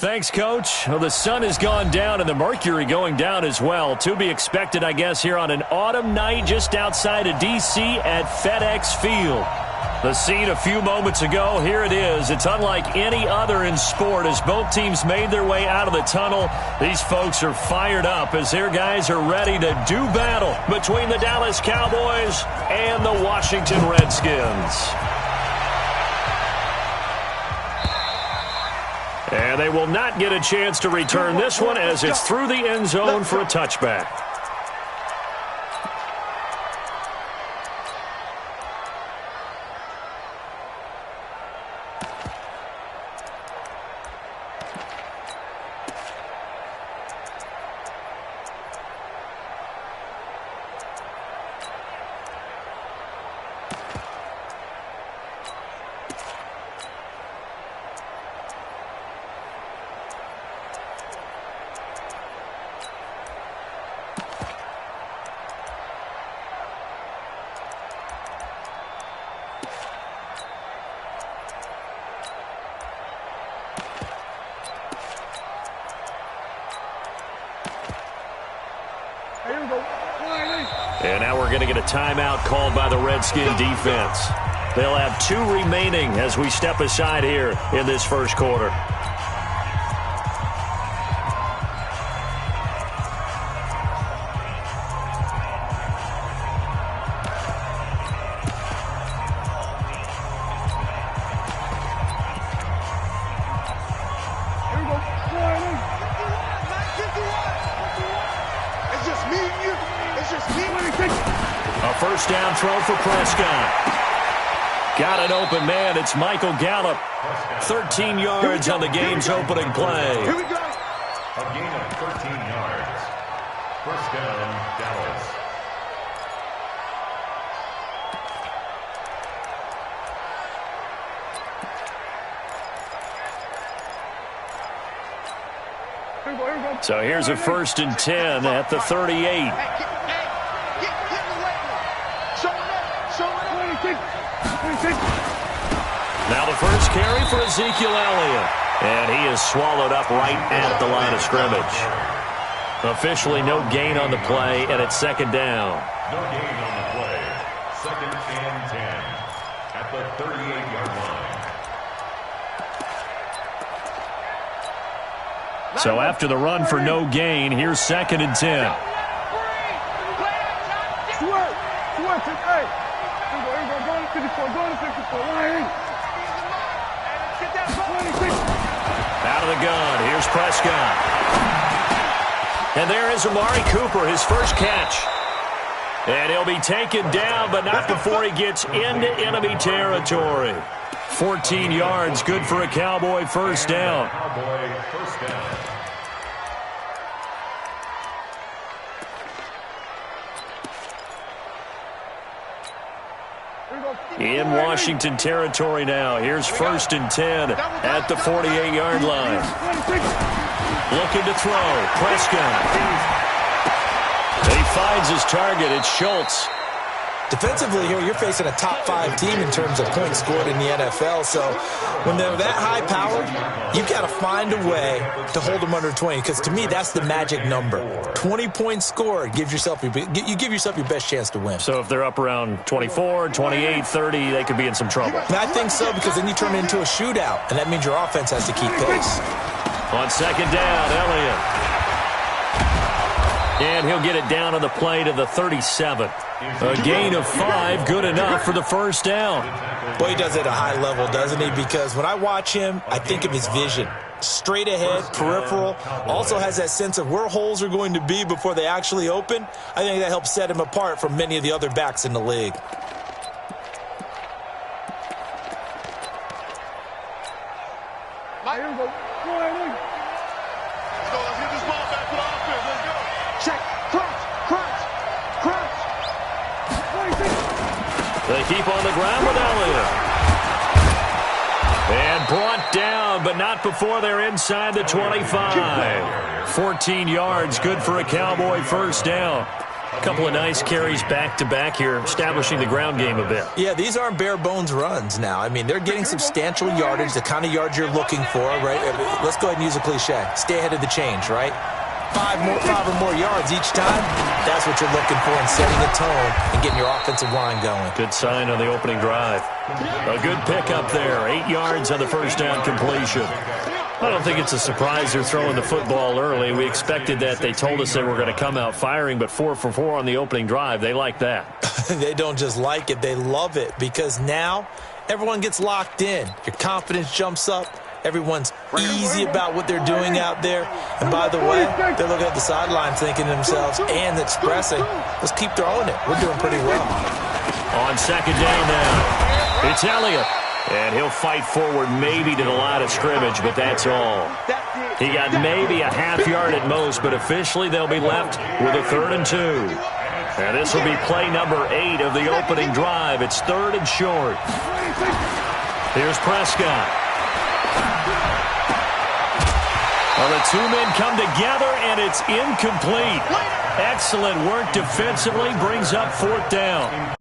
Thanks, Coach. Well, the sun has gone down and the mercury going down as well. To be expected, I guess, here on an autumn night just outside of D.C. at FedEx Field. The scene a few moments ago, here it is. It's unlike any other in sport as both teams made their way out of the tunnel. These folks are fired up as their guys are ready to do battle between the Dallas Cowboys and the Washington Redskins. And they will not get a chance to return this one as it's through the end zone for a touchback. And now we're going to get a timeout called by the Redskin defense. They'll have 2 remaining as we step aside here in this first quarter. First down throw for Prescott. Got an open man. It's Michael Gallup. 13 yards on the game's opening play. Here we go. A gain of 13 yards. First down, Dallas. So here's a 1st and 10 at the 38. Now the first carry for Ezekiel Elliott. And he is swallowed up right at the line of scrimmage. Officially no gain on the play, and it's 2nd down. No gain on the play. 2nd and 10 at the 38-yard line. So after the run for no gain, here's 2nd and 10. Out of the gun, here's Prescott. And there is Amari Cooper, his first catch. And he'll be taken down, but not before he gets into enemy territory. 14 yards, good for a Cowboy first down. Cowboy first down. In Washington territory now. Here's 1st and 10 at the 48-yard line. Looking to throw. Prescott. He finds his target. It's Schultz. Defensively here, you're facing a top-5 team in terms of points scored in the NFL. So when they're that high powered, you've got to find a way to hold them under 20. Because to me, that's the magic number. 20 points scored gives yourself you give yourself your best chance to win. So if they're up around 24, 28, 30, they could be in some trouble. I think so, because then you turn it into a shootout, and that means your offense has to keep pace. On 2nd down, Elliott. And he'll get it down on the play to the 37. A gain of 5, good enough for the first down. Boy, he does it at a high level, doesn't he? Because when I watch him, I think of his vision. Straight ahead, peripheral, also has that sense of where holes are going to be before they actually open. I think that helps set him apart from many of the other backs in the league. They keep on the ground with Elliott. And brought down, but not before they're inside the 25. 14 yards, good for a Cowboy first down. A couple of nice carries back-to-back here, establishing the ground game a bit. Yeah, these aren't bare-bones runs now. I mean, they're getting substantial yardage, the kind of yards you're looking for, right? Let's go ahead and use a cliche. Stay ahead of the change, right? Five or more yards each time, that's what you're looking for in setting a tone and getting your offensive line going. Good sign on the opening drive. A good pickup there, 8 yards on the first down completion. I don't think it's a surprise they're throwing the football early. We expected that. They told us they were going to come out firing, but 4 for 4 on the opening drive. They like that. They don't just like it, they love it, because now everyone gets locked in. Your confidence jumps up. Everyone's easy about what they're doing out there. And by the way, they're looking at the sideline thinking to themselves and expressing, let's keep throwing it. We're doing pretty well. On second down now, it's Elliott. And he'll fight forward maybe to the line of scrimmage, but that's all. He got maybe a half yard at most, but officially they'll be left with a 3rd and 2. And this will be play number 8 of the opening drive. It's 3rd and short. Here's Prescott. Well, the two men come together, and it's incomplete. Excellent work defensively, brings up 4th down.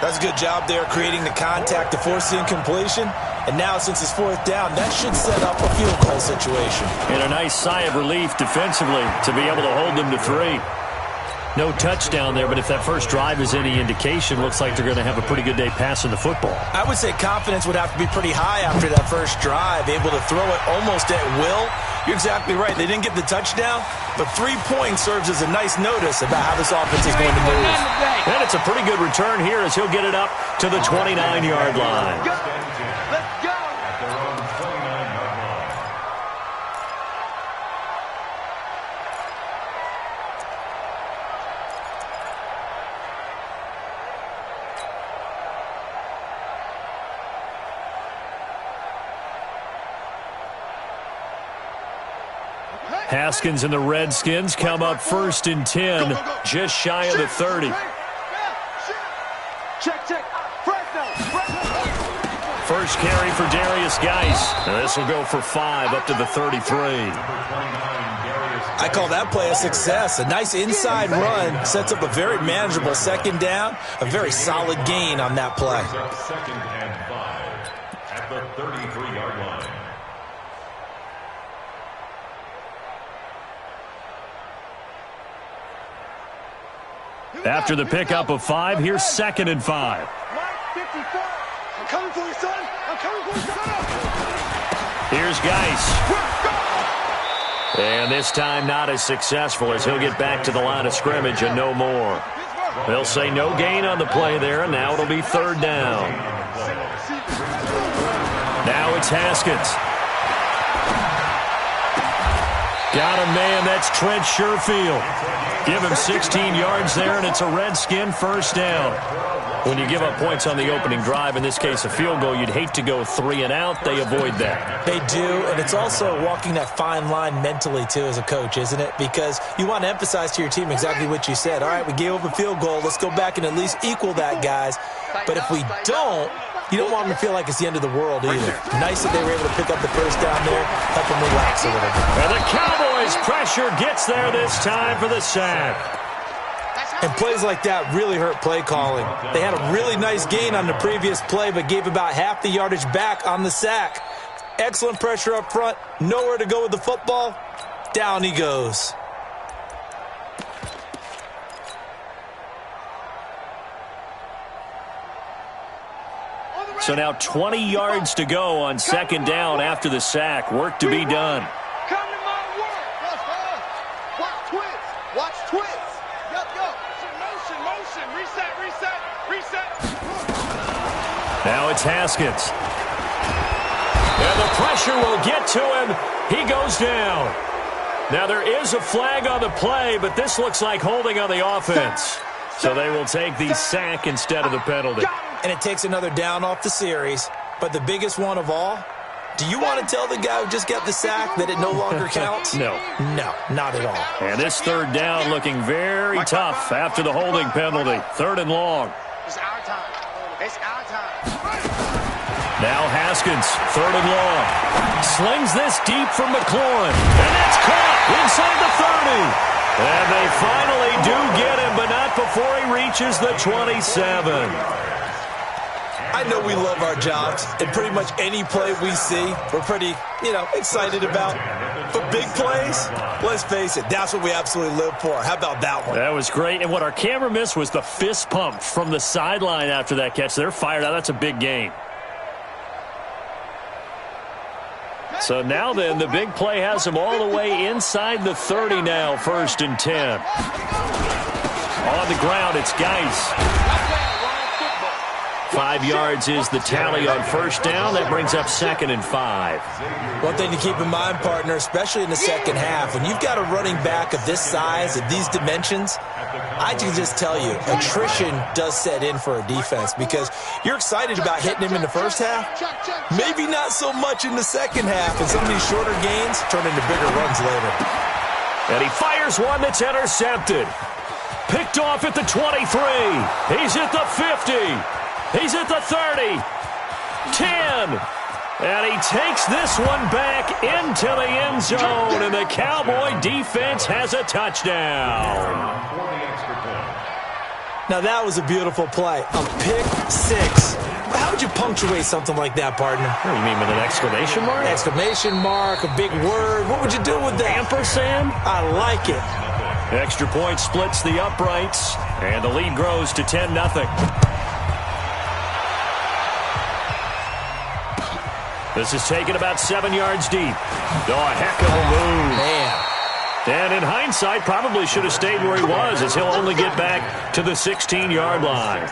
That's a good job there creating the contact to force the incompletion. And now, since it's 4th down, that should set up a field goal situation. And a nice sigh of relief defensively to be able to hold them to 3. No touchdown there, but if that first drive is any indication, looks like they're going to have a pretty good day passing the football. I would say confidence would have to be pretty high after that first drive, able to throw it almost at will. You're exactly right. They didn't get the touchdown, but 3 points serves as a nice notice about how this offense is going to move. And it's a pretty good return here as he'll get it up to the 29-yard line. Let's go. At their own 29-yard line. Haskins and the Redskins come up 1st and 10, just shy of the 30. Check. First carry for Darius Geis. And this will go for 5 up to the 33. I call that play a success. A nice inside run sets up a very manageable 2nd down, a very solid gain on that play. 2nd and 5 at the 33-yard line. After the pickup of 5, here's 2nd and 5. I'm coming for you, son. I'm coming for you, son. Here's Geis. And this time not as successful as he'll get back to the line of scrimmage and no more. They'll say no gain on the play there, and now it'll be 3rd down. Now it's Haskins. Got a man, that's Trent Sherfield. Give him 16 yards there, and it's a Redskin 1st down. When you give up points on the opening drive, in this case a field goal, you'd hate to go 3 and out. They avoid that. They do, and it's also walking that fine line mentally, too, as a coach, isn't it? Because you want to emphasize to your team exactly what you said. All right, we gave up a field goal. Let's go back and at least equal that, guys. But if we don't, you don't want them to feel like it's the end of the world either. Nice that they were able to pick up the first down there, help them relax a little bit. And the Cowboys' pressure gets there this time for the sack. And plays like that really hurt play calling. They had a really nice gain on the previous play, but gave about half the yardage back on the sack. Excellent pressure up front, nowhere to go with the football. Down he goes. So now 20 yards to go on 2nd down after the sack. Work to be done. Come to my work. Watch twins. Watch twins. Go. Motion. Reset. Now it's Haskins. And the pressure will get to him. He goes down. Now there is a flag on the play, but this looks like holding on the offense. So they will take the sack instead of the penalty. And it takes another down off the series. But the biggest one of all, do you want to tell the guy who just got the sack that it no longer counts? No. No, not at all. And this 3rd down looking very tough after the holding penalty. 3rd and long. It's our time. Now Haskins, 3rd and long. Slings this deep from McLaurin. And that's caught inside the 30. And they finally do get him, but not before he reaches the 27. I know we love our jobs, and pretty much any play we see, we're pretty, excited about. But big plays, let's face it, that's what we absolutely live for. How about that one? That was great. And what our camera missed was the fist pump from the sideline after that catch. They're fired out. That's a big gain. So now then, the big play has them all the way inside the 30 now, 1st and 10. On the ground, it's Geis. 5 yards is the tally on 1st down. That brings up 2nd and 5. One thing to keep in mind, partner, especially in the second half, when you've got a running back of this size, of these dimensions, I can just tell you, attrition does set in for a defense because you're excited about hitting him in the first half, maybe not so much in the second half, and some of these shorter gains turn into bigger runs later. And he fires one that's intercepted. Picked off at the 23. He's at the 50. He's at the 30. 10. And he takes this one back into the end zone, and the Cowboy defense has a touchdown. Now, that was a beautiful play. A pick six. How would you punctuate something like that, partner? What do you mean, with an exclamation mark? Exclamation mark, a big word. What would you do with that? Ampersand? I like it. Extra point splits the uprights, and the lead grows to 10-0. This is taken about 7 yards deep. Oh, a heck of a move. Man. And in hindsight, probably should have stayed where he was, as he'll only get back to the 16-yard line.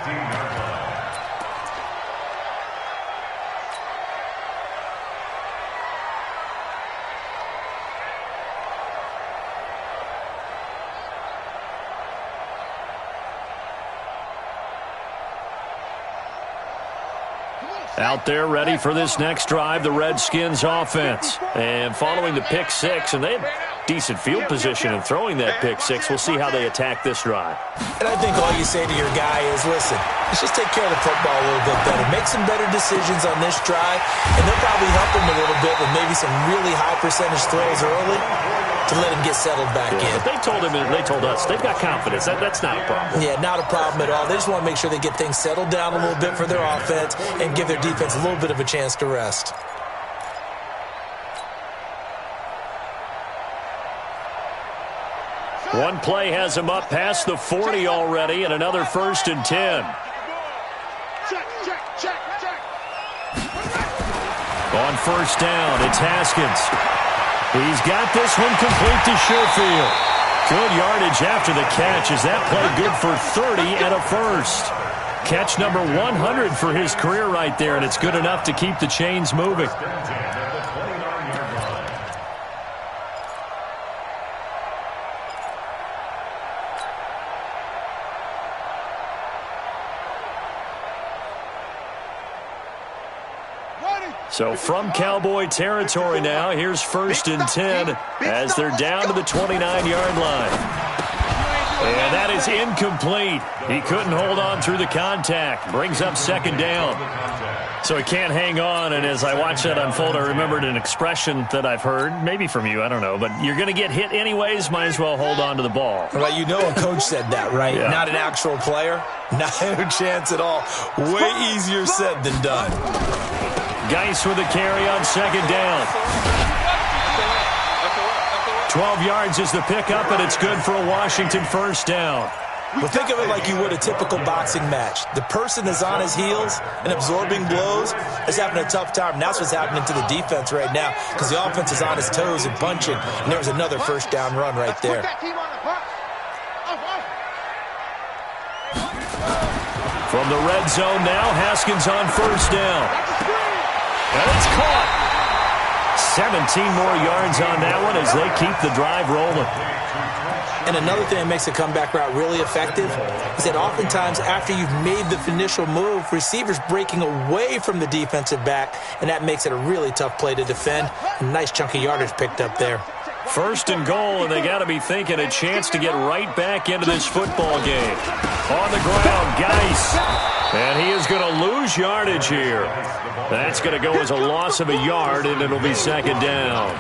Out there ready for this next drive, the Redskins offense. And following the pick six, and they had decent field position in throwing that pick six. We'll see how they attack this drive. And I think all you say to your guy is, listen, let's just take care of the football a little bit better. Make some better decisions on this drive, and they'll probably help him a little bit with maybe some really high percentage throws early to let him get settled back in. But they told us, they've got confidence. That's not a problem. Yeah, not a problem at all. They just want to make sure they get things settled down a little bit for their offense and give their defense a little bit of a chance to rest. One play has him up past the 40 already, and another 1st and 10. On 1st down, it's Haskins. He's got this one complete to Sherfield. Good yardage after the catch. Is that play good for 30 and a first? Catch number 100 for his career right there, and it's good enough to keep the chains moving. So from Cowboy territory now, here's 1st and 10 as they're down to the 29-yard line. And that is incomplete. He couldn't hold on through the contact. Brings up 2nd down. So he can't hang on, and as I watched that unfold, I remembered an expression that I've heard, maybe from you, I don't know, but you're going to get hit anyways, might as well hold on to the ball. Well, you know a coach said that, right? Yeah. Not an actual player. Not a chance at all. Way easier said than done. Geis with a carry on 2nd down. 12 yards is the pickup, and it's good for a Washington 1st down. But think of it like you would a typical boxing match. The person is on his heels and absorbing blows is having a tough time. And that's what's happening to the defense right now because the offense is on his toes and punching. And there was another 1st down run right there. From the red zone now, Haskins on 1st down. And it's caught. 17 more yards on that one as they keep the drive rolling. And another thing that makes the comeback route really effective is that oftentimes after you've made the initial move, receivers breaking away from the defensive back, and that makes it a really tough play to defend. A nice chunk of yardage picked up there. 1st and goal, and they got to be thinking a chance to get right back into this football game. On the ground, Geis. And he is going to lose yardage here. That's going to go as a loss of a yard, and it'll be 2nd down.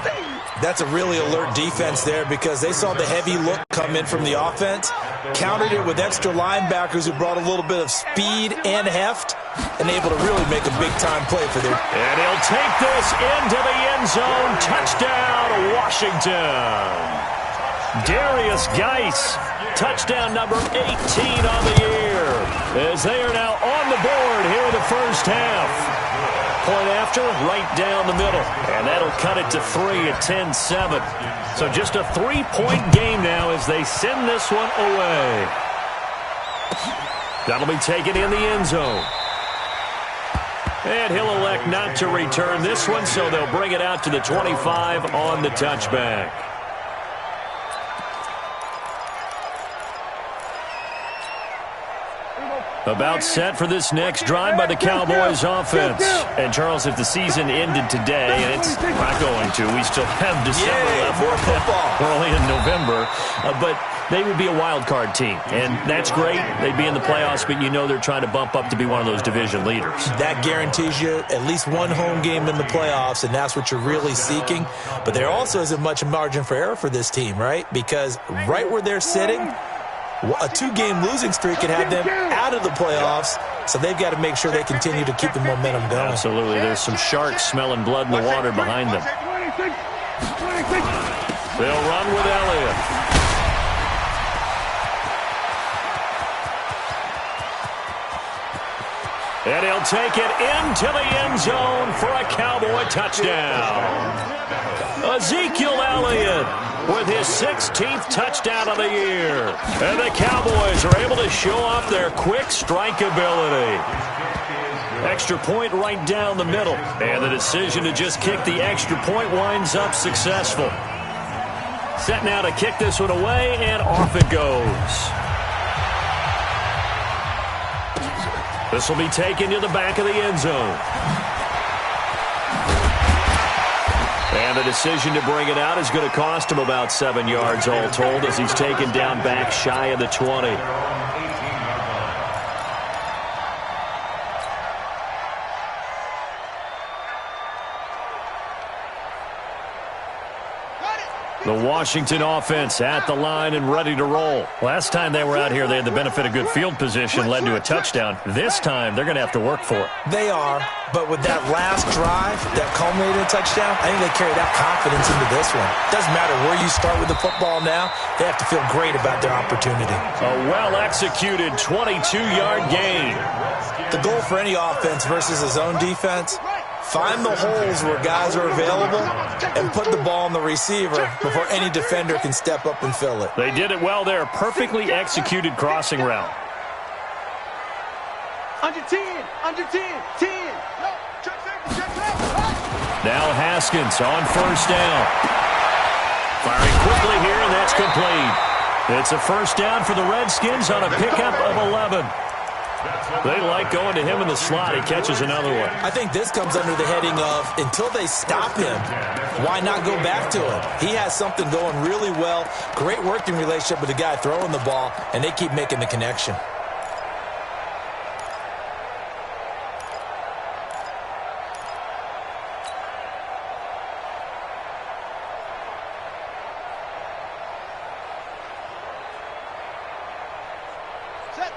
That's a really alert defense there because they saw the heavy look come in from the offense, countered it with extra linebackers who brought a little bit of speed and heft, and able to really make a big-time play for their... And he'll take this into the end zone. Touchdown, Washington. Darius Geis, touchdown number 18 on the year, as they are now on the board here in the first half. Point after, right down the middle. And that'll cut it to 3 at 10-7. So just a 3-point game now as they send this one away. That'll be taken in the end zone. And he'll elect not to return this one, so they'll bring it out to the 25 on the touchback. About set for this next drive by the Cowboys offense. And, Charles, if the season ended today, and it's not going to, we still have December left. More football. We're only in November. But they would be a wild card team, and that's great. They'd be in the playoffs, but you know they're trying to bump up to be one of those division leaders. That guarantees you at least one home game in the playoffs, and that's what you're really seeking. But there also isn't much margin for error for this team, right? Because right where they're sitting, a 2-game losing streak could have them out of the playoffs, so they've got to make sure they continue to keep the momentum going. Absolutely. There's some sharks smelling blood in the water behind them. They'll run with Elliott. And he'll take it into the end zone for a Cowboy touchdown. Ezekiel Elliott with his 16th touchdown of the year. And the Cowboys are able to show off their quick strike ability. Extra point right down the middle. And the decision to just kick the extra point winds up successful. Set now to kick this one away, and off it goes. This will be taken to the back of the end zone. And the decision to bring it out is going to cost him about 7 yards all told as he's taken down back shy of the 20. The Washington offense at the line and ready to roll. Last time they were out here, they had the benefit of good field position, led to a touchdown. This time, they're going to have to work for it. They are, but with that last drive that culminated in a touchdown, I think they carry that confidence into this one. Doesn't matter where you start with the football now, they have to feel great about their opportunity. A well-executed 22-yard gain. The goal for any offense versus a zone defense, find the holes where guys are available and put the ball on the receiver before any defender can step up and fill it. They did it well there. Perfectly executed crossing route. Under 10, under 10, 10. No, check left. Now Haskins on first down. Firing quickly here, and that's complete. It's a first down for the Redskins on a pickup of 11. They like going to him in the slot. He catches another one. I think this comes under the heading of until they stop him, why not go back to him? He has something going really well. Great working relationship with the guy throwing the ball, and they keep making the connection.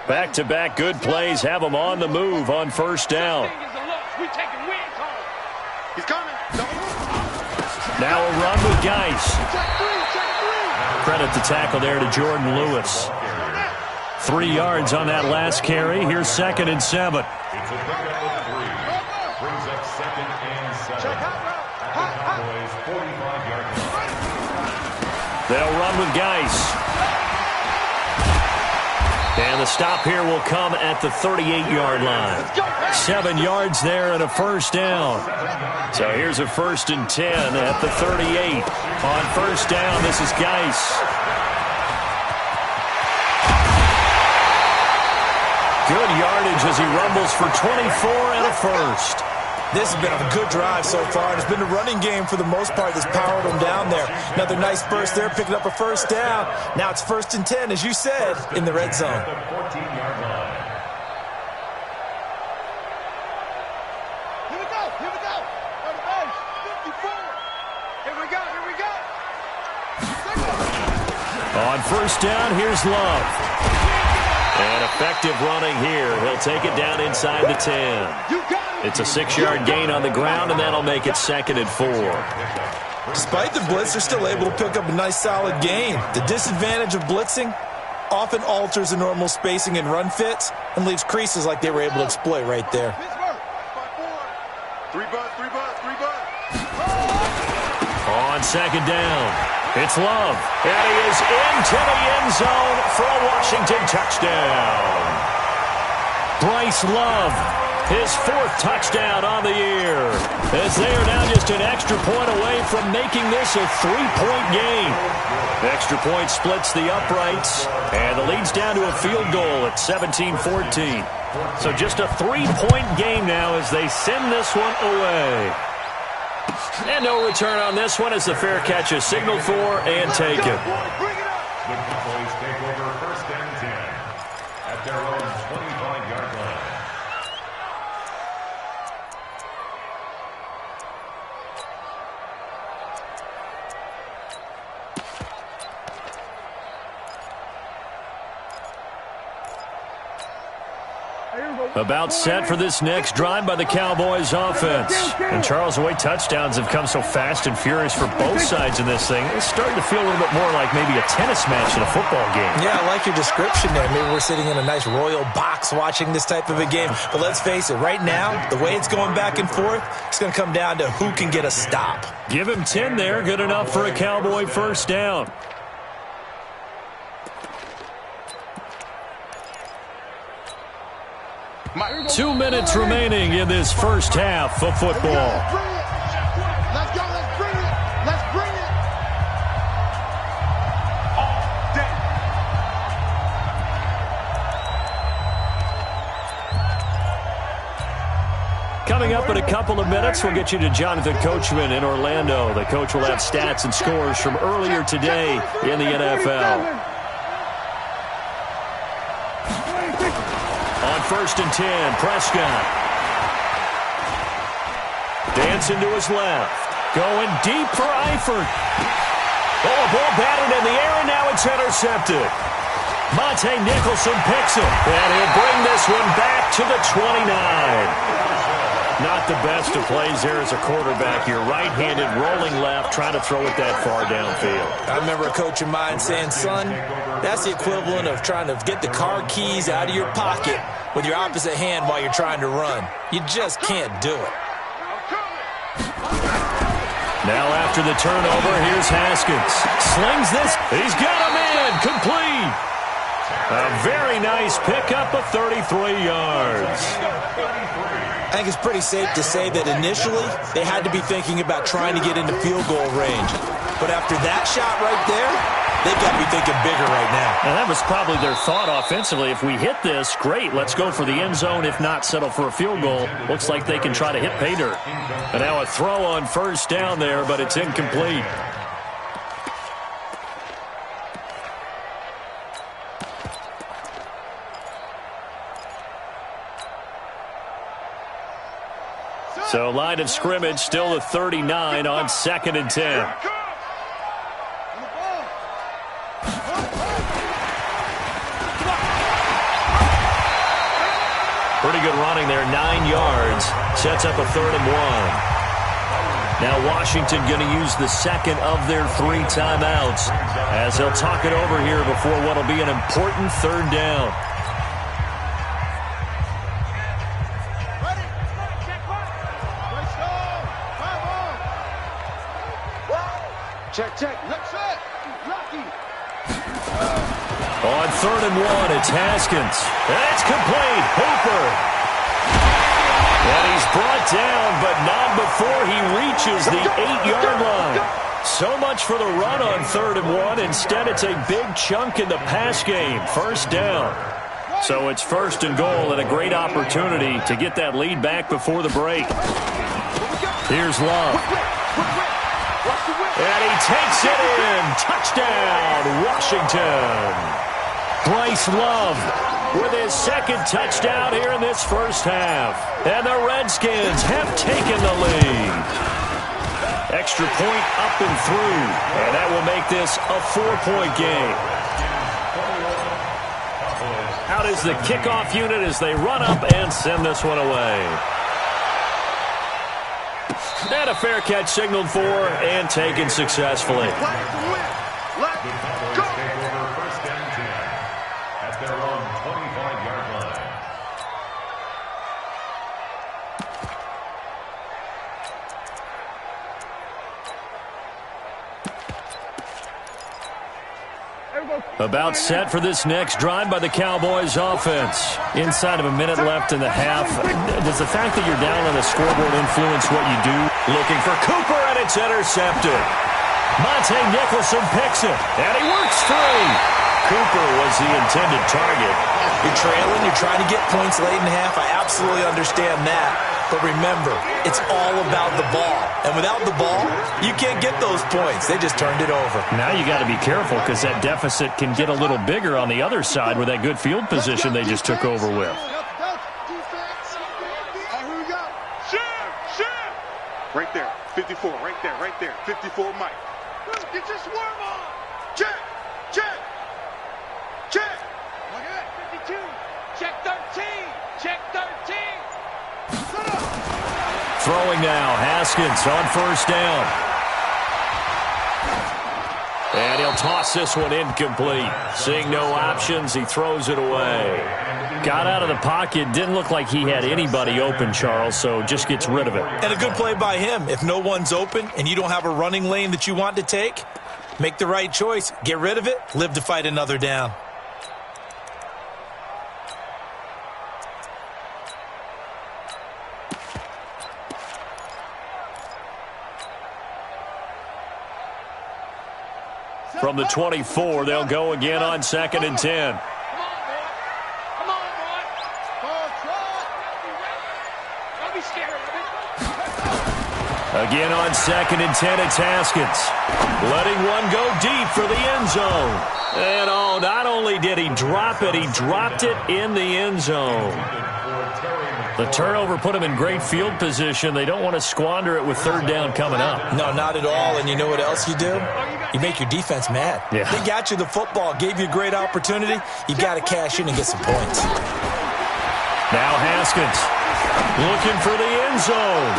Back-to-back good plays have them on the move on first down. Now a run with Geis. Credit the tackle there to Jordan Lewis. 3 yards on that last carry. Here's 2nd and 7. It's a pickup of 3. Brings up 2nd and 7. Cowboys 45-yard line. They'll run with Geis. And the stop here will come at the 38-yard line. 7 yards there and a first down. So here's a 1st and 10 at the 38. On first down, this is Geis. Good yardage as he rumbles for 24 and a first. This has been a good drive so far. It's been the running game for the most part that's powered them down there. Another nice burst there, picking up a first down. Now it's 1st and 10, as you said, in the red zone. The 14-yard line. Here we go. On the base. 54. Here we go. On first down, here's Love. And effective running here. He'll take it down inside the 10. It's a 6-yard gain on the ground, and that'll make it 2nd and 4. Despite the blitz, they're still able to pick up a nice, solid gain. The disadvantage of blitzing often alters the normal spacing and run fits and leaves creases like they were able to exploit right there. On second down, it's Love. And he is into the end zone for a Washington touchdown. Bryce Love, his 4th touchdown on the year, as they are now just an extra point away from making this a 3-point game. Extra point splits the uprights, and the lead's down to a field goal at 17-14. So just a 3-point game now as they send this one away. And no return on this one as the fair catch is signaled for and taken. The Cowboys take over 1st and 10 at their own 25-yard line. About set for this next drive by the Cowboys offense. And Charles, the way touchdowns have come so fast and furious for both sides in this thing, it's starting to feel a little bit more like maybe a tennis match in a football game. Yeah, I like your description there. Maybe we're sitting in a nice royal box watching this type of a game. But let's face it, right now, the way it's going back and forth, it's going to come down to who can get a stop. Give him 10 there. Good enough for a Cowboy first down. Two minutes remaining in this first half of football. Let's go. Let's bring it. Let's bring it. Coming up in a couple of minutes, we'll get you to Jonathan Coachman in Orlando. The coach will have stats and scores from earlier today in the NFL. First and 10, Prescott. Dancing to his left. Going deep for Eifert. Oh, a ball batted in the air, and now it's intercepted. Monte Nicholson picks it, and he'll bring this one back to the 29. Not the best of plays there as a quarterback. You're right-handed, rolling left, trying to throw it that far downfield. I remember a coach of mine saying, son, that's the equivalent of trying to get the car keys out of your pocket with your opposite hand while you're trying to run. You just can't do it. Now after the turnover, here's Haskins. Slings this. He's got him in. Complete. A very nice pickup of 33 yards. I think it's pretty safe to say that initially they had to be thinking about trying to get into field goal range. But after that shot right there, they've got to be thinking bigger right now. And that was probably their thought offensively. If we hit this, great. Let's go for the end zone. If not, settle for a field goal. Looks like they can try to hit pay dirt. And now a throw on first down there, but it's incomplete. So line of scrimmage still the 39 on 2nd and 10. Pretty good running there, 9 yards. Sets up a 3rd and 1. Now Washington going to use the second of their 3 timeouts as they'll talk it over here before what will be an important 3rd down. Check. Let's set. Rocky. On 3rd and 1, it's Haskins. That's complete. Hooper. And he's brought down, but not before he reaches the 8-yard line. So much for the run on 3rd and 1. Instead, it's a big chunk in the pass game. First down. So it's 1st and goal and a great opportunity to get that lead back before the break. Here's Love. And he takes it in. Touchdown, Washington. Bryce Love with his 2nd touchdown here in this first half. And the Redskins have taken the lead. Extra point up and through. And that will make this a 4-point game. Out is the kickoff unit as they run up and send this one away. And a fair catch signaled for and taken successfully. First down 10 at their own 25-yard line. About set for this next drive by the Cowboys offense. Inside of a minute left in the half. Does the fact that you're down on the scoreboard influence what you do? Looking for Cooper, and it's intercepted. Monte Nicholson picks it, and he works free. Cooper was the intended target. You're trailing, you're trying to get points late in half. I absolutely understand that. But remember, it's all about the ball. And without the ball, you can't get those points. They just turned it over. Now you got to be careful because that deficit can get a little bigger on the other side with that good field position they just took over with. Right there, 54, right there, 54, Mike. Get your swarm on. Check. Look at that, 52. Check 13. Check 13. Throwing now, Haskins on first down. And he'll toss this one incomplete. Seeing no options, he throws it away. Got out of the pocket, didn't look like he had anybody open, Charles, so just gets rid of it. And a good play by him. If no one's open and you don't have a running lane that you want to take, make the right choice. Get rid of it, live to fight another down. From the 24, they'll go again on 2nd and 10. Come on, boy. Don't be scared of it. Again on 2nd and 10, it's Haskins. Letting one go deep for the end zone. And oh, not only did he drop it, he dropped it in the end zone. The turnover put him in great field position. They don't want to squander it with 3rd down coming up. No, not at all. And you know what else you do? You make your defense mad. Yeah. They got you the football, gave you a great opportunity. You got to cash in and get some points. Now Haskins looking for the end zone.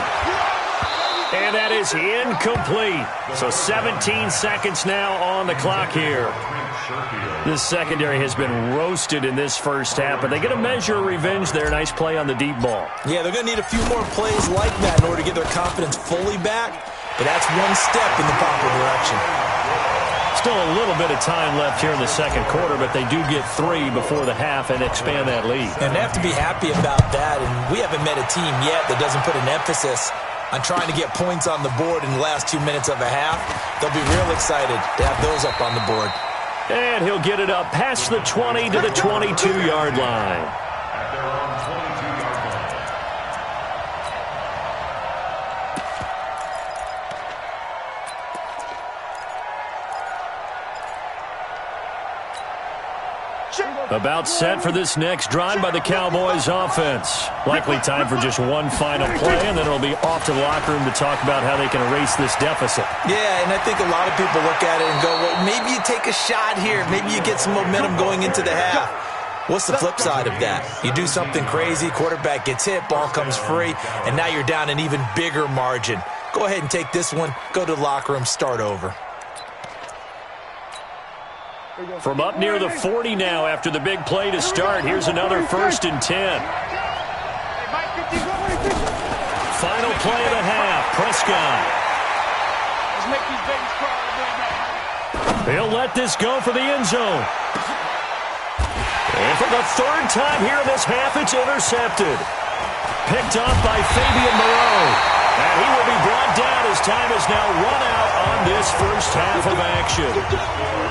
And that is incomplete. So 17 seconds now on the clock here. This secondary has been roasted in this first half, but they get a measure of revenge there. Nice play on the deep ball. Yeah, they're going to need a few more plays like that in order to get their confidence fully back. But that's one step in the proper direction. Still a little bit of time left here in the second quarter, but they do get 3 before the half and expand that lead. And they have to be happy about that. And we haven't met a team yet that doesn't put an emphasis on trying to get points on the board in the last 2 minutes of a half. They'll be real excited to have those up on the board. And he'll get it up past the 20 to the 22-yard line. At their own 22-yard line. About set for this next drive by the Cowboys offense. Likely time for just one final play, and then it'll be off to the locker room to talk about how they can erase this deficit. Yeah, and I think a lot of people look at it and go, well, maybe you take a shot here. Maybe you get some momentum going into the half. What's the flip side of that? You do something crazy, quarterback gets hit, ball comes free, and now you're down an even bigger margin. Go ahead and take this one, go to the locker room, start over. From up near the 40 now after the big play to start, here's another 1st and 10. Final play of the half, Prescott. Let's make these babies cry. He'll let this go for the end zone. And for the 3rd time here in this half, it's intercepted. Picked off by Fabian Moreau. And he will be brought down as time is now run out on this first half of action.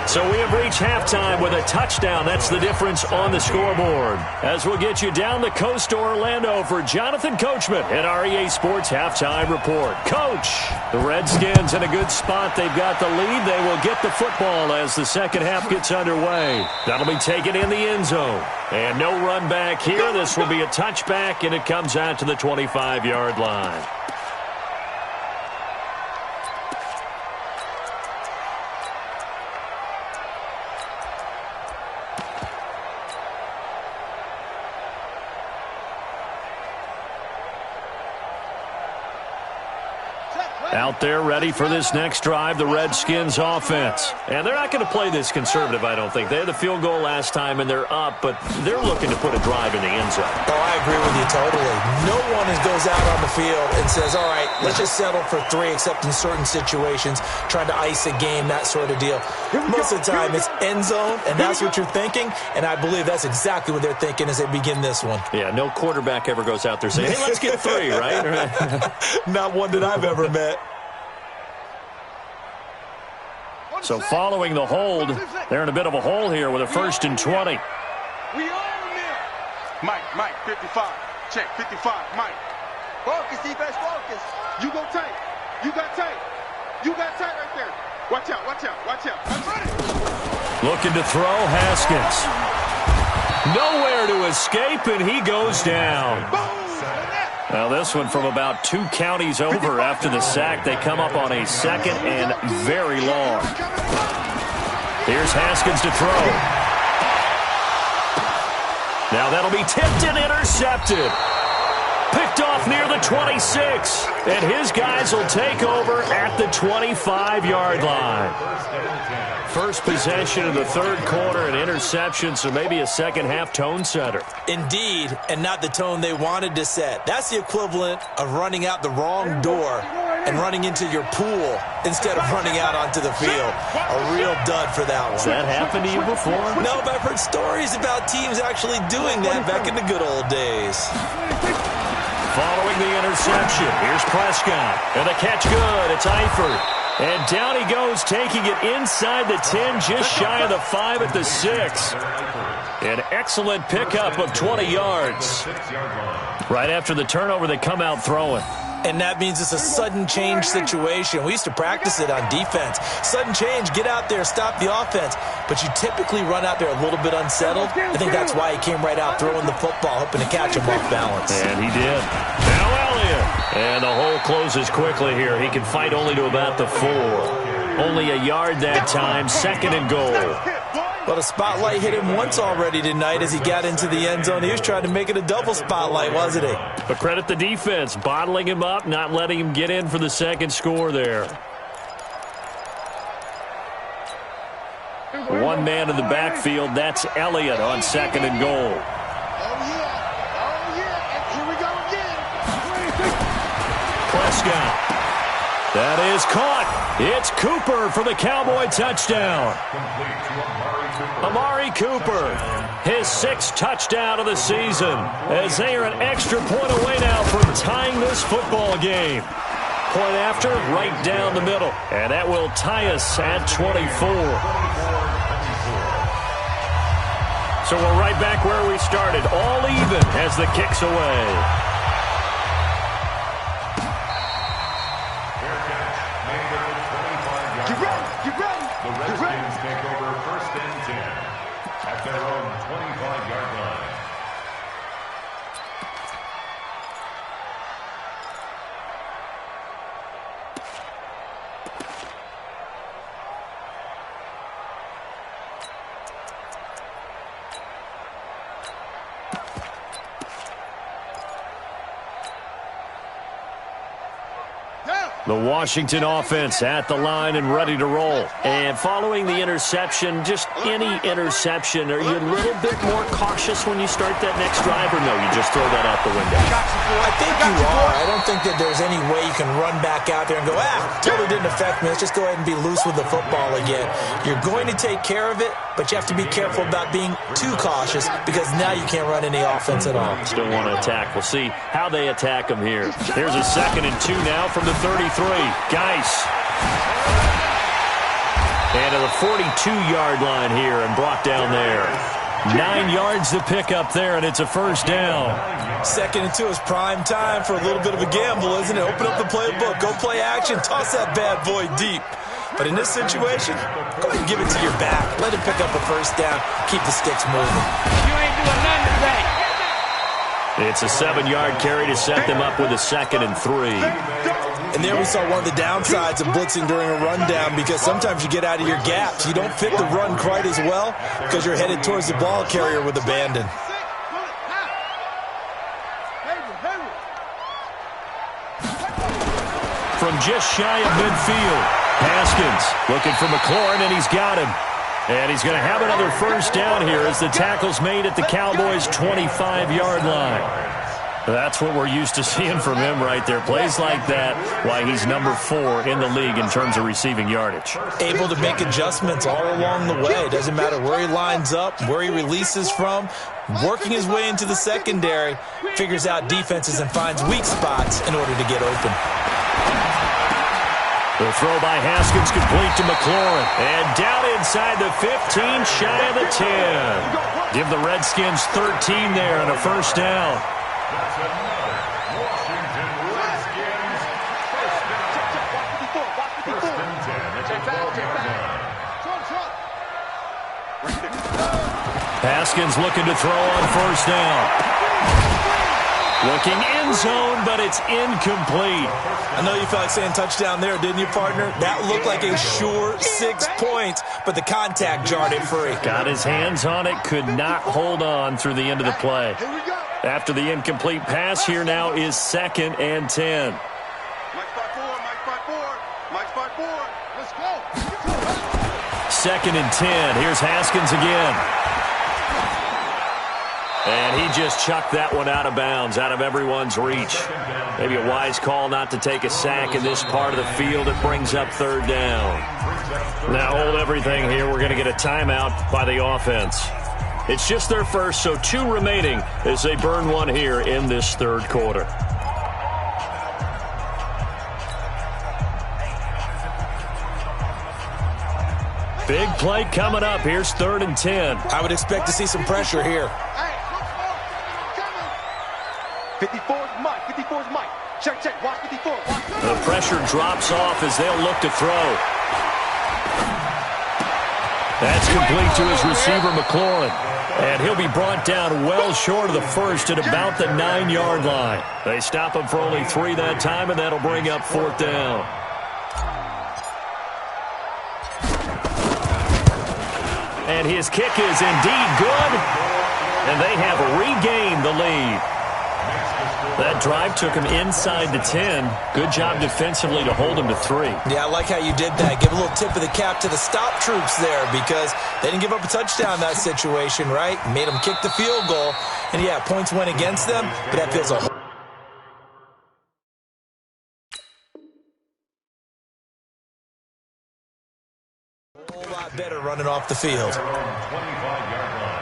So we have reached halftime with a touchdown. That's the difference on the scoreboard. As we'll get you down the coast to Orlando for Jonathan Coachman at REA Sports Halftime Report. Coach, the Redskins in a good spot. They've got the lead. They will get the football as the second half gets underway. That'll be taken in the end zone. And no run back here. This will be a touchback, and it comes out to the 25-yard line. Out there ready for this next drive, the Redskins offense. And they're not going to play this conservative, I don't think. They had the field goal last time, and they're up, but they're looking to put a drive in the end zone. Oh, I agree with you totally. No one goes out on the field and says, all right, let's just settle for 3, except in certain situations, trying to ice a game, that sort of deal. Most of the time, it's end zone, and that's what you're thinking, and I believe that's exactly what they're thinking as they begin this one. Yeah, no quarterback ever goes out there saying, hey, let's get 3, right? Not one that I've ever met. So following the hold, they're in a bit of a hole here with a 1st and 20. We own them. Mike, 55. Check, 55, Mike. Focus, defense, focus. You go tight. You got tight. You got tight right there. Watch out. I'm ready. Looking to throw, Haskins. Nowhere to escape, and he goes down. Now this one from about 2 counties over after the sack. They come up on a 2nd and very long. Here's Haskins to throw. Now that'll be tipped and intercepted. Picked off near the 26. And his guys will take over at the 25-yard line. First possession of the 3rd quarter, an interception, so maybe a second-half tone setter. Indeed, and not the tone they wanted to set. That's the equivalent of running out the wrong door and running into your pool instead of running out onto the field. A real dud for that one. Has that happened to you before? No, but I've heard stories about teams actually doing that back in the good old days. Following the interception, here's Prescott. And the catch good. It's Eifert. And down he goes, taking it inside the 10, just shy of the 5 at the 6. An excellent pickup of 20 yards. Right after the turnover, they come out throwing. And that means it's a sudden change situation. We used to practice it on defense. Sudden change, get out there, stop the offense. But you typically run out there a little bit unsettled. I think that's why he came right out throwing the football, hoping to catch him off balance. And he did. Now Elliott. And the hole closes quickly here. He can fight only to about the 4. Only a yard that time, 2nd and goal. Well, the spotlight hit him once already tonight as he got into the end zone. He was trying to make it a double spotlight, wasn't he? But credit the defense, bottling him up, not letting him get in for the 2nd score there. One man in the backfield, that's Elliott on 2nd and goal. Oh, yeah. And here we go again. Prescott. That is caught. It's Cooper for the Cowboy touchdown. Amari Cooper, his 6th touchdown of the season, as they are an extra point away now from tying this football game. Point after, right down the middle. And that will tie us at 24. So we're right back where we started, all even as the kick's away. Get ready. The Redskins take over 1st and 10 at their own 25-yard line. The Washington offense at the line and ready to roll. And following the interception, just any interception, are you a little bit more cautious when you start that next drive, or no, you just throw that out the window? I think you are. I don't think that there's any way you can run back out there and go, totally didn't affect me. Let's just go ahead and be loose with the football again. You're going to take care of it, but you have to be careful about being too cautious because now you can't run any offense at all. Still want to attack. We'll see how they attack them here. Here's a 2nd and 2 now from the 33. Geis. And to the 42-yard line here and brought down there. 9 yards to pick up there, and it's a 1st down. 2nd and 2 is prime time for a little bit of a gamble, isn't it? Open up the playbook, go play action, toss that bad boy deep. But in this situation, go ahead and give it to your back. Let him pick up a 1st down, keep the sticks moving. You ain't doing nothing today. It's a 7-yard carry to set them up with a 2nd and 3. And there we saw one of the downsides of blitzing during a rundown because sometimes you get out of your gaps. You don't fit the run quite as well because you're headed towards the ball carrier with abandon. from just shy of midfield. Haskins looking for McLaurin, and he's got him. And he's going to have another first down here as the tackle's made at the Cowboys' 25-yard line. That's what we're used to seeing from him right there. Plays like that, why he's number 4 in the league in terms of receiving yardage. Able to make adjustments all along the way. Doesn't matter where he lines up, where he releases from. Working his way into the secondary, figures out defenses and finds weak spots in order to get open. The throw by Haskins complete to McLaurin. And down inside the 15, shy of the 10. Give the Redskins 13 there and a first down. That's another Washington Redskins first down. First and 10 at the 12-yard line. Haskins looking to throw on first down. Looking end zone, but it's incomplete. I know you felt like saying touchdown there, didn't you, partner? That looked like a sure 6 points, but the contact jarred it free. Got his hands on it, could not hold on through the end of the play. After the incomplete pass, here now is 2nd and 10. Mike spot 4, Mike spot 4, Mike spot 4. Let's go. 2nd and 10. Here's Haskins again. And he just chucked that one out of bounds, out of everyone's reach. Maybe a wise call not to take a sack in this part of the field. It brings up 3rd down. Now hold everything here. We're going to get a timeout by the offense. It's just their first, so 2 remaining as they burn one here in this 3rd quarter. Big play coming up. Here's 3rd and 10. I would expect to see some pressure here. 54's Mike, 54's Mike. Check, check, watch 54. Watch. The pressure drops off as they'll look to throw. That's complete to his receiver, McLaurin. And he'll be brought down well short of the first at about the 9-yard line. They stop him for only 3 that time, and that'll bring up 4th down. And his kick is indeed good, and they have regained the lead. That drive took him inside the 10. Good job defensively to hold him to 3. Yeah, I like how you did that. Give a little tip of the cap to the stop troops there because they didn't give up a touchdown in that situation, right? Made them kick the field goal. And, yeah, points went against them, but that feels a whole lot better running off the field. 25-yard line.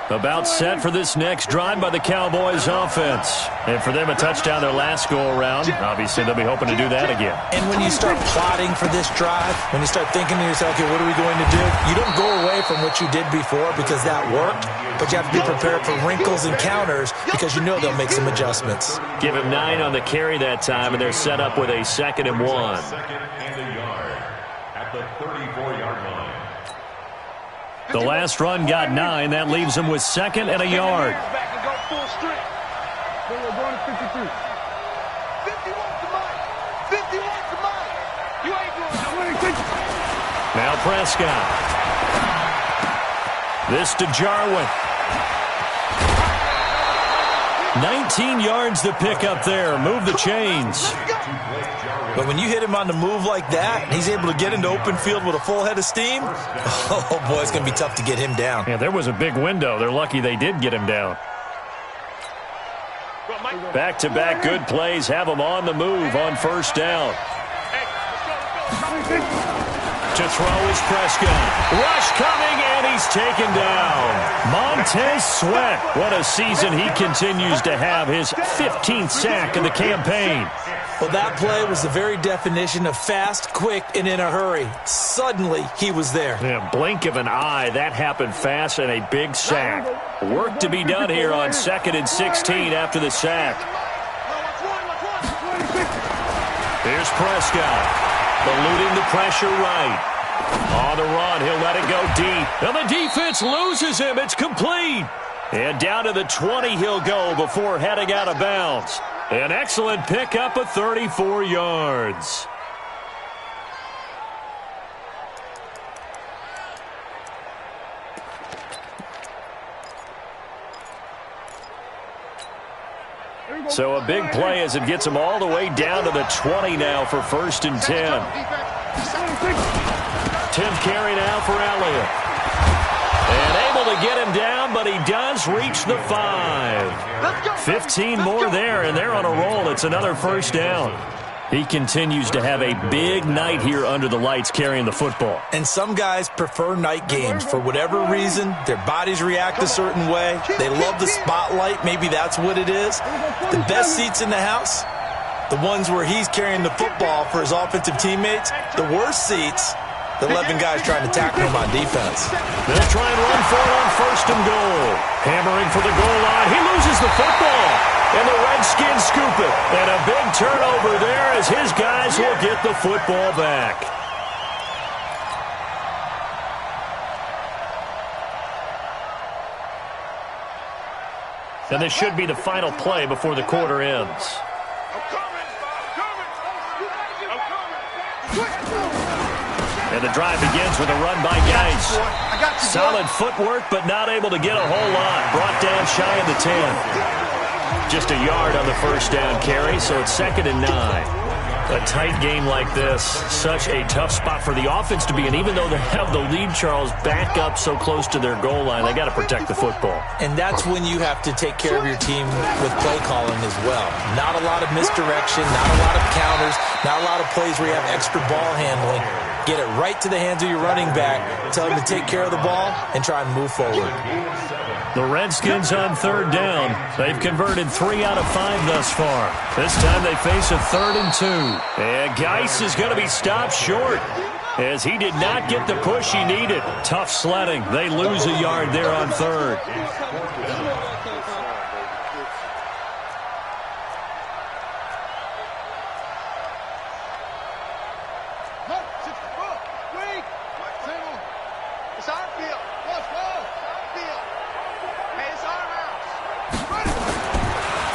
About set for this next drive by the Cowboys offense. And for them, a touchdown their last go-around. Obviously, they'll be hoping to do that again. And when you start plotting for this drive, when you start thinking to yourself, okay, what are we going to do? You don't go away from what you did before because that worked, but you have to be prepared for wrinkles and counters because you know they'll make some adjustments. Give him 9 on the carry that time, and they're set up with a 2nd and 1. 2nd and a yard at the 34-yard line. The last run got 9. That leaves him with 2nd and a yard. Back and go full strength. Then we're going to 53. 51 to Mike. 51 to Mike. You ain't doing it. Now Prescott. This to Jarwin. 19 yards to pick up there. Move the chains. But when you hit him on the move like that, he's able to get into open field with a full head of steam, oh, boy, it's going to be tough to get him down. Yeah, there was a big window. They're lucky they did get him down. Back-to-back good plays have him on the move on first down. To throw is Prescott. Rush coming, and he's taken down. Montez Sweat. What a season he continues to have. His 15th sack of the campaign. Well, that play was the very definition of fast, quick, and in a hurry. Suddenly, he was there. Yeah, blink of an eye. That happened fast and a big sack. Work to be done here on 2nd and 16 after the sack. Here's Prescott. Eluding the pressure right. On the run, he'll let it go deep. And the defense loses him. It's complete. And down to the 20 he'll go before heading out of bounds. An excellent pickup of 34 yards. So a big play as it gets them all the way down to the 20 now for 1st and 10. 10th carry now for Elliott. And able to get him down, but he does reach the 5. 15 more there, and they're on a roll. It's another 1st down. He continues to have a big night here under the lights carrying the football. And some guys prefer night games. For whatever reason, their bodies react a certain way. They love the spotlight. Maybe that's what it is. The best seats in the house, the ones where he's carrying the football for his offensive teammates. The worst seats, the 11 guys trying to tackle him on defense. They'll try and run for it on 1st and goal. Hammering for the goal line. He loses the football. And the Redskins scoop it. And a big turnover there as his guys will get the football back. And this should be the final play before the quarter ends. And the drive begins with a run by Geis. Solid footwork, but not able to get a whole lot. Brought down shy of the 10. Just a yard on the 1st down carry, so it's 2nd and 9. A tight game like this, such a tough spot for the offense to be in. Even though they have the lead, Charles, back up so close to their goal line, they got to protect the football. And that's when you have to take care of your team with play calling as well. Not a lot of misdirection, not a lot of counters, not a lot of plays where you have extra ball handling. Get it right to the hands of your running back, tell him to take care of the ball, and try and move forward. The Redskins on 3rd down. They've converted 3 out of 5 thus far. This time they face a 3rd and 2. And Geis is going to be stopped short as he did not get the push he needed. Tough sledding. They lose a yard there on 3rd.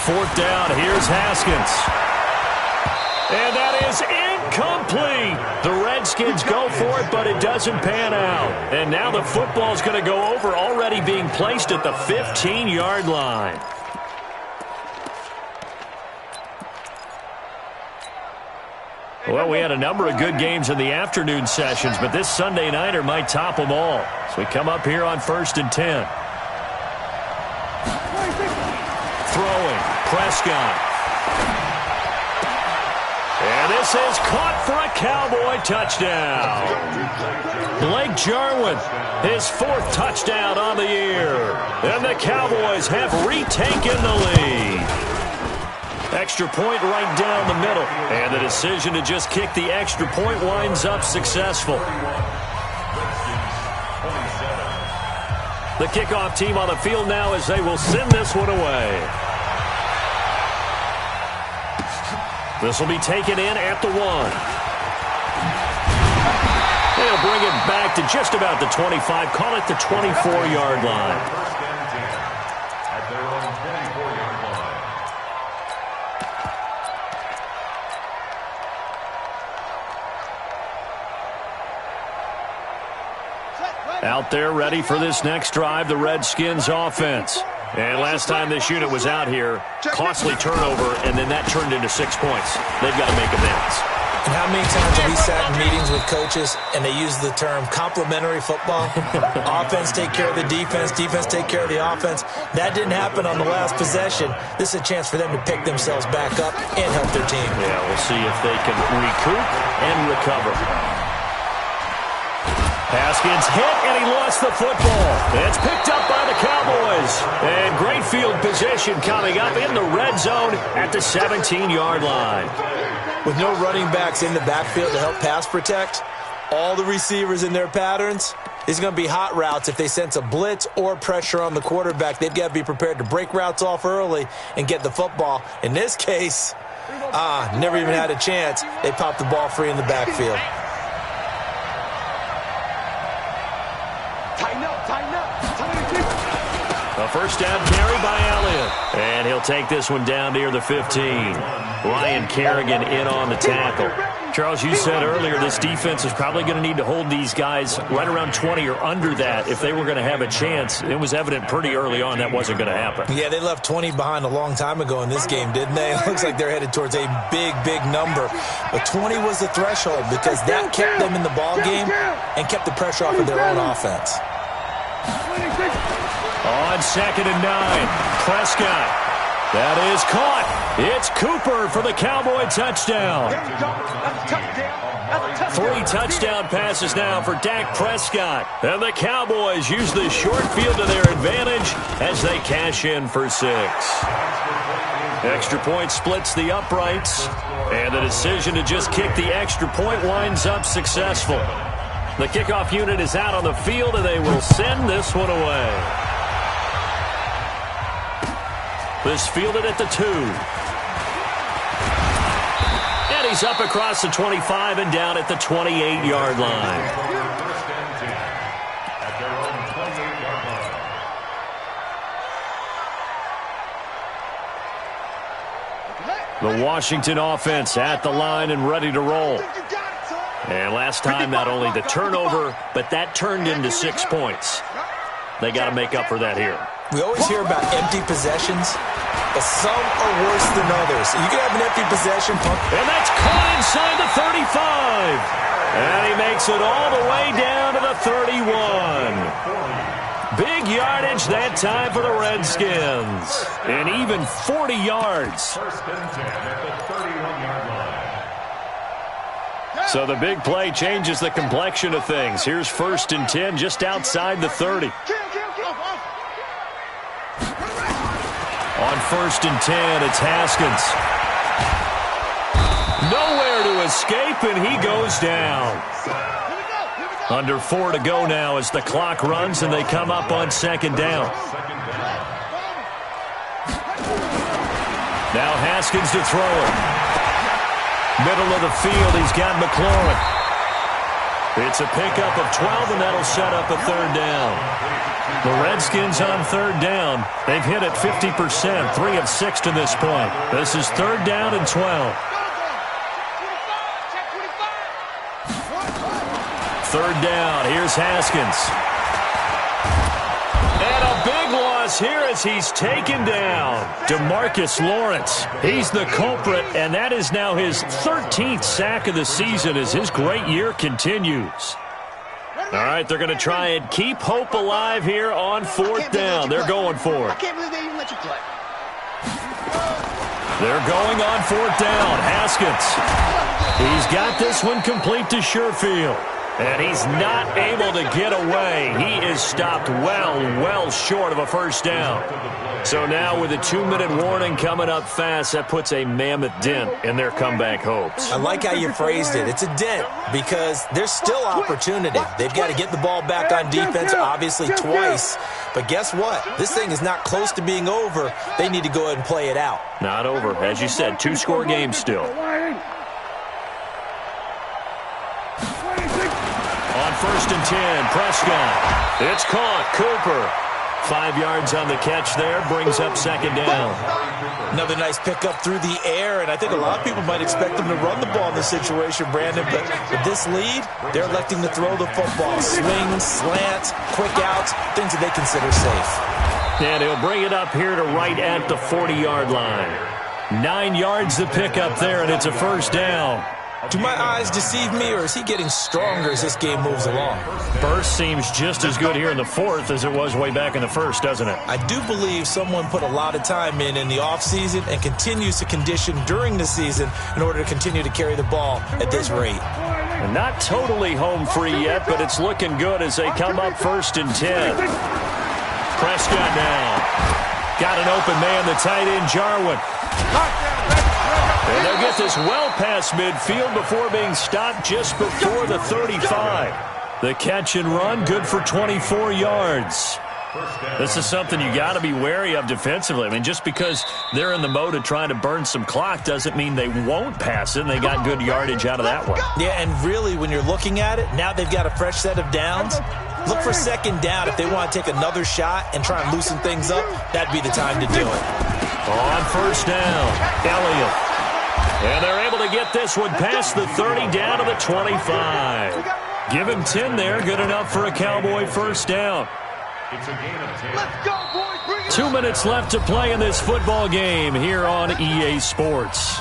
Fourth down, here's Haskins. And that is incomplete. The Redskins go for it, but it doesn't pan out. And now the football's going to go over, already being placed at the 15-yard line. Well, we had a number of good games in the afternoon sessions, but this Sunday nighter might top them all. So we come up here on 1st and 10. Throwing, Prescott. And this is caught for a Cowboy touchdown. Blake Jarwin, his 4th touchdown on the year. And the Cowboys have retaken the lead. Extra point right down the middle. And the decision to just kick the extra point winds up successful. The kickoff team on the field now as they will send this one away. This will be taken in at the 1. They'll bring it back to just about the 25. Call it the 24-yard line. At their own 24-yard line. Out there ready for this next drive, the Redskins offense. And last time this unit was out here, costly turnover, and then that turned into 6 points. They've got to make amends. And how many times have we sat in meetings with coaches and they use the term complementary football? Offense take care of the defense, defense take care of the offense. That didn't happen on the last possession. This is a chance for them to pick themselves back up and help their team. Yeah, we'll see if they can recoup and recover. Haskins hit, and he lost the football. It's picked up by the Cowboys. And great field position coming up in the red zone at the 17-yard line. With no running backs in the backfield to help pass protect, all the receivers in their patterns, it's going to be hot routes. If they sense a blitz or pressure on the quarterback, they've got to be prepared to break routes off early and get the football. In this case, never even had a chance. They popped the ball free in the backfield. A first down carry by Elliott. And he'll take this one down near the 15. Ryan Kerrigan in on the tackle. Charles, you said earlier this defense is probably going to need to hold these guys right around 20 or under that if they were going to have a chance. It was evident pretty early on that wasn't going to happen. Yeah, they left 20 behind a long time ago in this game, didn't they? It looks like they're headed towards a big, big number. But 20 was the threshold because that kept them in the ball game and kept the pressure off of their own offense. On 2nd and 9, Prescott. That is caught. It's Cooper for the Cowboy touchdown. 3 touchdown passes now for Dak Prescott. And the Cowboys use the short field to their advantage as they cash in for 6. Extra point splits the uprights. And the decision to just kick the extra point winds up successful. The kickoff unit is out on the field, and they will send this one away. This fielded at the 2. And he's up across the 25 and down at the 28-yard line. First and 10 at their own 28-yard line. The Washington offense at the line and ready to roll. And last time, not only the turnover, but that turned into 6 points. They got to make up for that here. We always hear about empty possessions, but some are worse than others. You can have an empty possession. And that's caught inside the 35. And he makes it all the way down to the 31. Big yardage that time for the Redskins. And even 40 yards. First and 10 at the 31-yard line. So the big play changes the complexion of things. Here's 1st and 10 just outside the 30. On 1st and 10, it's Haskins. Nowhere to escape, and he goes down. Under 4 to go now as the clock runs, and they come up on 2nd down. Now Haskins to throw it. Middle of the field, he's got McLaurin. It's a pickup of 12, and that'll set up a 3rd down. The Redskins on 3rd down. They've hit it 50%, 3 of 6 to this point. This is 3rd down and 12. 3rd down, here's Haskins. And a big loss here as he's taken down. DeMarcus Lawrence, he's the culprit, and that is now his 13th sack of the season as his great year continues. All right, they're going to try and keep hope alive here on 4th down. They're going for it. I can't believe they even let you play. They're going on 4th down. Haskins. He's got this one complete to Sherfield. And he's not able to get away. He is stopped well short of a 1st down. So now with a 2-minute warning coming up fast, that puts a mammoth dent in their comeback hopes. I like how you phrased it. It's a dent because there's still opportunity. They've got to get the ball back on defense, obviously twice. But guess what? This thing is not close to being over. They need to go ahead and play it out. Not over. As you said, 2-score game still. On 1st and 10, Prescott. It's caught. Cooper. 5 yards on the catch there. Brings up 2nd down. Another nice pickup through the air, and I think a lot of people might expect them to run the ball in this situation, Brandon. But with this lead, they're electing to throw the football. Swings, slants, quick outs, things that they consider safe. And he'll bring it up here to right at the 40-yard line. 9 yards to pick up there, and it's a 1st down. Do my eyes deceive me, or is he getting stronger as this game moves along? Burst seems just as good here in the 4th as it was way back in the 1st, doesn't it? I do believe someone put a lot of time in the offseason and continues to condition during the season in order to continue to carry the ball at this rate. And not totally home free yet, but it's looking good as they come up 1st and 10. Prescott now. Got an open man, the tight end, Jarwin. And they'll get this well past midfield before being stopped just before the 35. The catch and run, good for 24 yards. This is something you got to be wary of defensively. I mean, just because they're in the mode of trying to burn some clock doesn't mean they won't pass it, and they got good yardage out of that one. Yeah, and really, when you're looking at it, now they've got a fresh set of downs. Look for second down if they want to take another shot and try and loosen things up. That'd be the time to do it. On first down, Elliott. And they're able to get this one past the 30 down to the 25. Give him 10 there. Good enough for a Cowboy first down. It's a gain of 10. Let's go, boys. Bring it 2 minutes left to play in this football game here on EA Sports.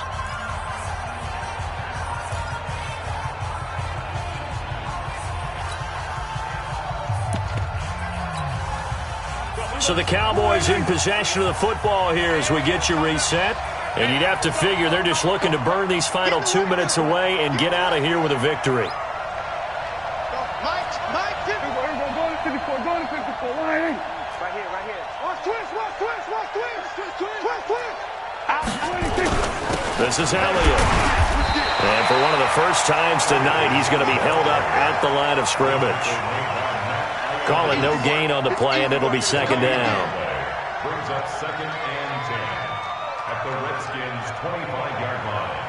So the Cowboys in possession of the football here as we get you reset. And you'd have to figure they're just looking to burn these final 2 minutes away and get out of here with a victory. This is Elliott. And for one of the first times tonight, he's going to be held up at the line of scrimmage. Call it no gain on the play, and it'll be second down. Brings up second and 10 at the Redskins' 25-yard line.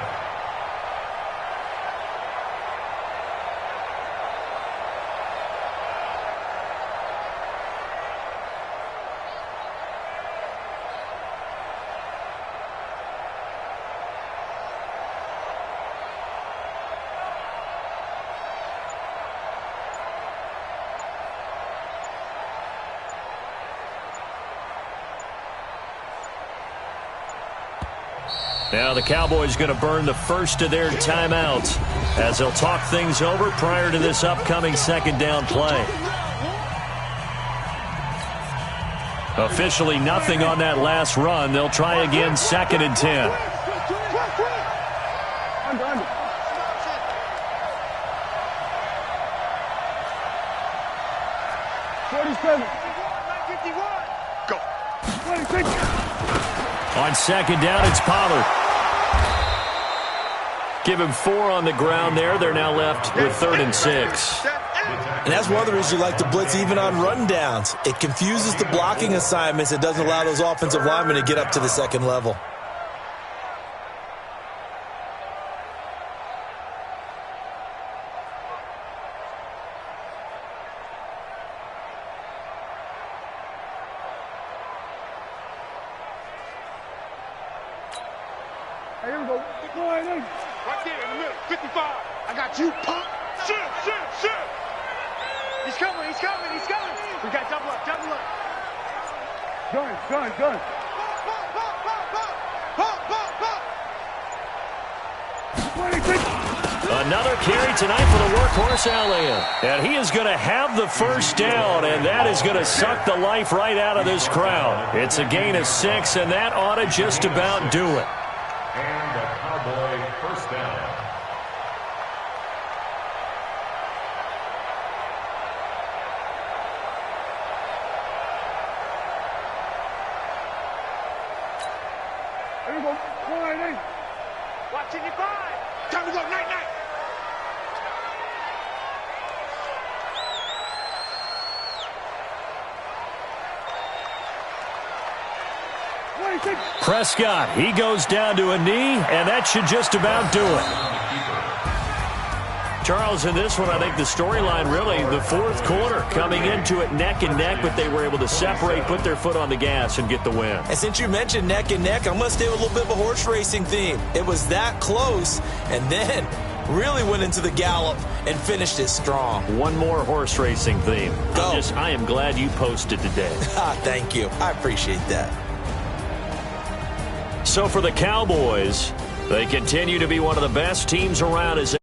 Now the Cowboys going to burn the first of their timeouts as they'll talk things over prior to this upcoming second down play. Officially nothing on that last run. They'll try again second and 10. Go. On second down, it's Pollard. Give him 4 on the ground there. They're now left with 3rd and 6. And that's one of the reasons you like to blitz even on rundowns. It confuses the blocking assignments. It doesn't allow those offensive linemen to get up to the second level. Here we go. Right there in the middle. 55. I got you, pump. Shit. He's coming. We got double up. Gun. Another carry tonight for the workhorse Elliott. And he is going to have the first down, and that is going to suck the life right out of this crowd. It's a gain of 6, and that ought to just about do it. And the Cowboy first down. Here we go. Watch it, 5. Time to go. Night. Prescott, he goes down to a knee, and that should just about do it. Charles, in this one, I think the storyline really, the fourth quarter, coming into it neck and neck, but they were able to separate, put their foot on the gas, and get the win. And since you mentioned neck and neck, I'm going to stay with a little bit of a horse racing theme. It was that close, and then really went into the gallop and finished it strong. One more horse racing theme. Go. I am glad you posted today. Thank you. I appreciate that. So for the Cowboys, they continue to be one of the best teams around as